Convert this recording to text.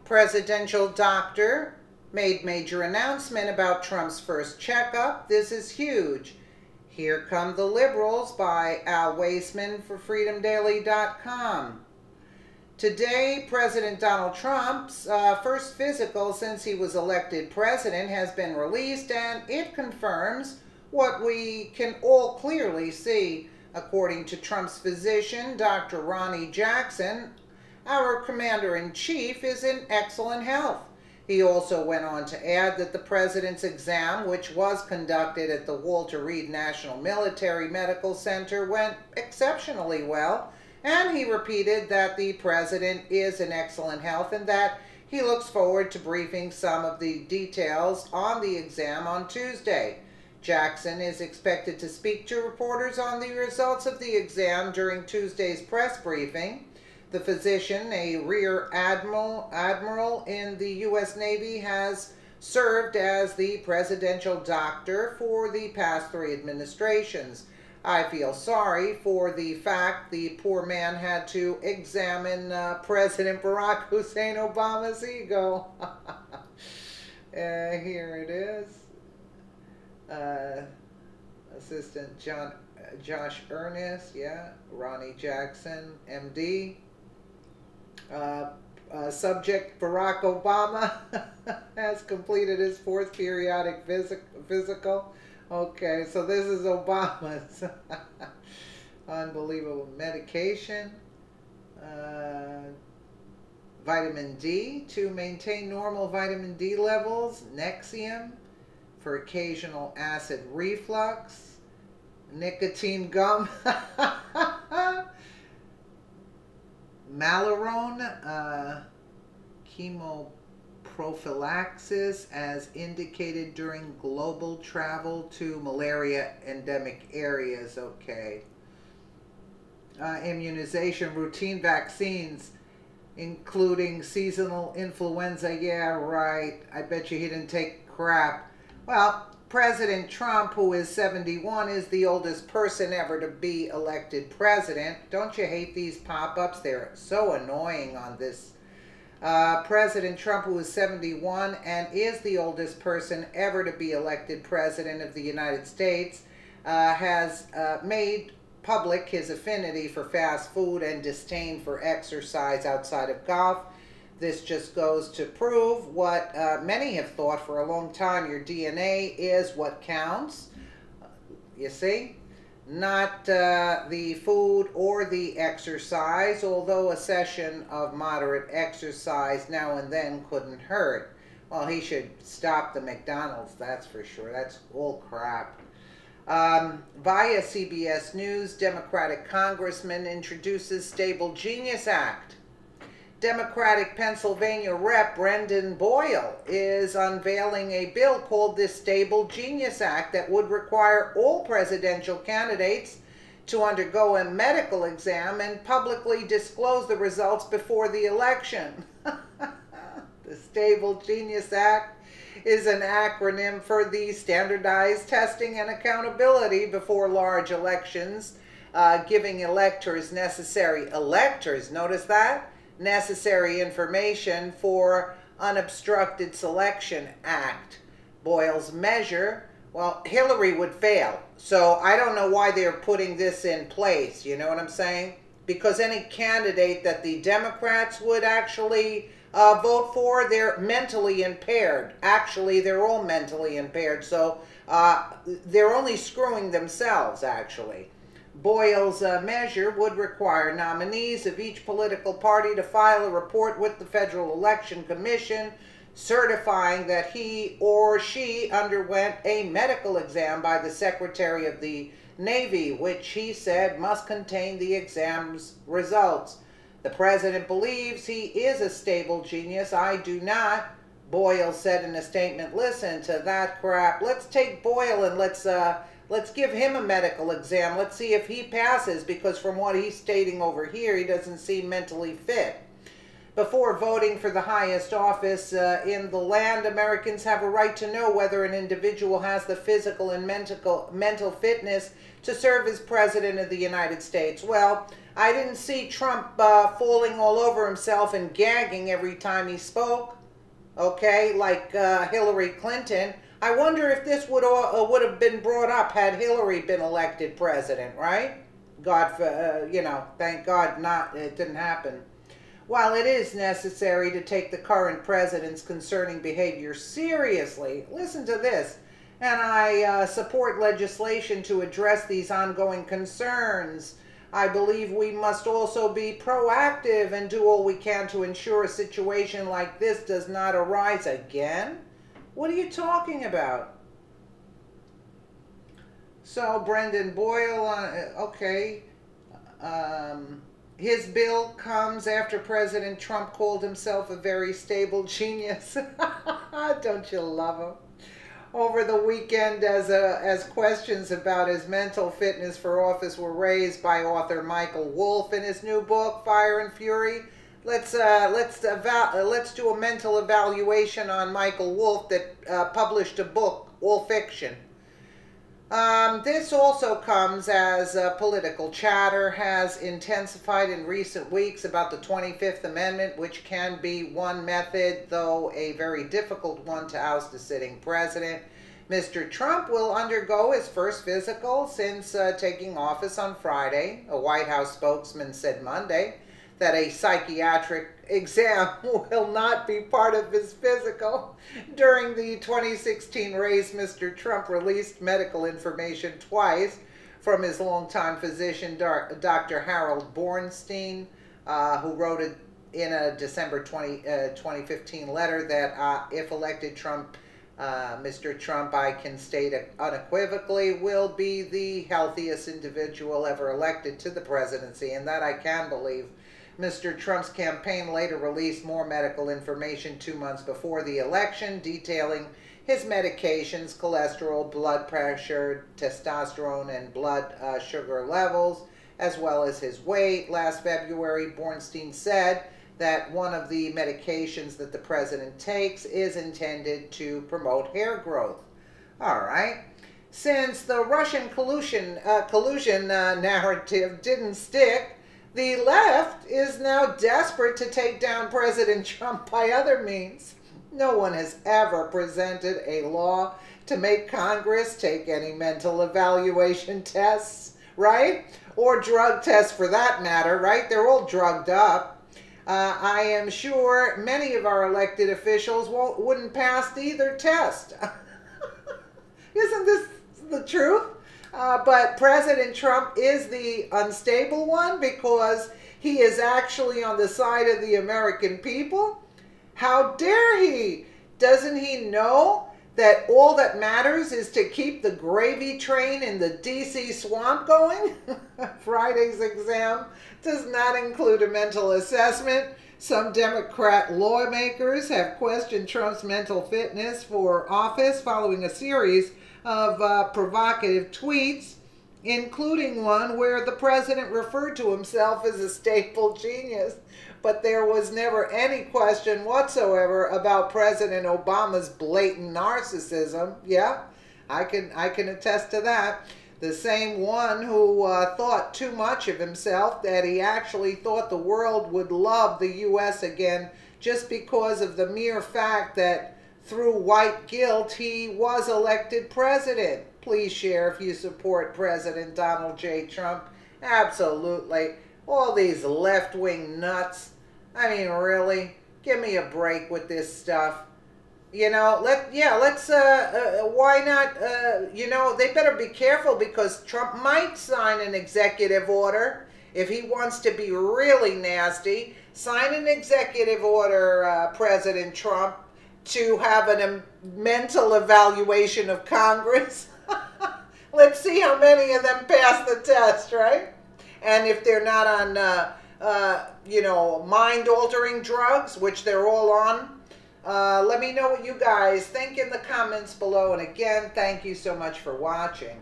Presidential doctor made major announcement about Trump's first checkup. This is huge. Here Come the Liberals by Al Waisman for freedomdaily.com. Today, President Donald Trump's first physical since he was elected president has been released, and it confirms what we can all clearly see. According to Trump's physician, Dr. Ronnie Jackson, our commander-in-chief is in excellent health. He also went on to add that the president's exam, which was conducted at the Walter Reed National Military Medical Center, went exceptionally well, and he repeated that the president is in excellent health and that he looks forward to briefing some of the details on the exam on Tuesday. Jackson is expected to speak to reporters on the results of the exam during Tuesday's press briefing. The physician, a rear admiral in the U.S. Navy, has served as the presidential doctor for the past 3 administrations. I feel sorry for the fact the poor man had to examine President Barack Hussein Obama's ego. Here it is. Assistant Josh Ernest, Ronnie Jackson, MD. Subject Barack Obama has completed his 4th periodic physical. Okay, so this is Obama's. Unbelievable. Medication. Vitamin D to maintain normal vitamin D levels. Nexium for occasional acid reflux. Nicotine gum. Malarone, chemoprophylaxis as indicated during global travel to malaria endemic areas. Okay. Immunization, routine vaccines, including seasonal influenza. Yeah, right. I bet you he didn't take crap. Well, President Trump, who is 71, is the oldest person ever to be elected president. Don't you hate these pop-ups? They're so annoying on this. President Trump, who is 71 and is the oldest person ever to be elected president of the United States, has made public his affinity for fast food and disdain for exercise outside of golf. This just goes to prove what many have thought for a long time. Your DNA is what counts. You see? Not the food or the exercise, although a session of moderate exercise now and then couldn't hurt. Well, he should stop the McDonald's, that's for sure. That's all crap. Via CBS News, Democratic Congressman introduces Stable Genius Act. Democratic Pennsylvania Rep. Brendan Boyle is unveiling a bill called the Stable Genius Act that would require all presidential candidates to undergo a medical exam and publicly disclose the results before the election. The Stable Genius Act is an acronym for the Standardized Testing and Accountability Before Large Elections, giving electors, notice that? Necessary information for Unobstructed Selection Act. Boyle's measure, well, Hillary would fail. So I don't know why they're putting this in place, you know what I'm saying? Because any candidate that the Democrats would actually vote for, they're mentally impaired. Actually, they're all mentally impaired. So they're only screwing themselves, actually. Boyle's measure would require nominees of each political party to file a report with the Federal Election Commission certifying that he or she underwent a medical exam by the Secretary of the Navy, which he said must contain the exam's results. The president believes he is a stable genius. I do not. Boyle said in a statement, listen to that crap. Let's take Boyle and let's give him a medical exam. Let's see if he passes, because from what he's stating over here, he doesn't seem mentally fit. Before voting for the highest office in the land, Americans have a right to know whether an individual has the physical and mental fitness to serve as President of the United States. Well, I didn't see Trump falling all over himself and gagging every time he spoke, okay, like Hillary Clinton. I wonder if this would have been brought up had Hillary been elected president, right? God, thank God it didn't happen. While it is necessary to take the current president's concerning behavior seriously, listen to this, and I support legislation to address these ongoing concerns, I believe we must also be proactive and do all we can to ensure a situation like this does not arise again. What are you talking about? So Brendan Boyle, okay. His bill comes after President Trump called himself a very stable genius. Don't you love him? Over the weekend, as questions about his mental fitness for office were raised by author Michael Wolff in his new book Fire and Fury, let's do a mental evaluation on Michael Wolff that published a book, all fiction. This also comes as political chatter has intensified in recent weeks about the 25th Amendment, which can be one method, though a very difficult one, to oust a sitting president. Mr. Trump will undergo his first physical since taking office on Friday. A White House spokesman said Monday that a psychiatric exam will not be part of his physical. During the 2016 race, Mr. Trump released medical information twice from his longtime physician, Dr. Harold Bornstein, who wrote it in a December 2015 letter that if elected Mr. Trump, I can state unequivocally, will be the healthiest individual ever elected to the presidency, and that I can believe. Mr. Trump's campaign later released more medical information 2 months before the election, detailing his medications, cholesterol, blood pressure, testosterone, and blood sugar levels, as well as his weight. Last February, Bornstein said that one of the medications that the president takes is intended to promote hair growth. All right. Since the Russian collusion narrative didn't stick, the left is now desperate to take down President Trump by other means. No one has ever presented a law to make Congress take any mental evaluation tests, right? Or drug tests for that matter, right? They're all drugged up. I am sure many of our elected officials wouldn't pass either test. Isn't this the truth? But President Trump is the unstable one because he is actually on the side of the American people. How dare he? Doesn't he know that all that matters is to keep the gravy train in the D.C. swamp going? Friday's exam does not include a mental assessment. Some Democrat lawmakers have questioned Trump's mental fitness for office following a series of provocative tweets, including one where the president referred to himself as a stable genius. But there was never any question whatsoever about President Obama's blatant narcissism. Yeah, I can attest to that. The same one who thought too much of himself, that he actually thought the world would love the U.S. again just because of the mere fact that through white guilt he was elected president. Please share if you support President Donald J. Trump. Absolutely. All these left-wing nuts. I mean, really? Give me a break with this stuff. You know, why not, they better be careful because Trump might sign an executive order if he wants to be really nasty. Sign an executive order, President Trump, to have a mental evaluation of Congress. Let's see how many of them pass the test, right? And if they're not on, mind-altering drugs, which they're all on, let me know what you guys think in the comments below. And again, thank you so much for watching.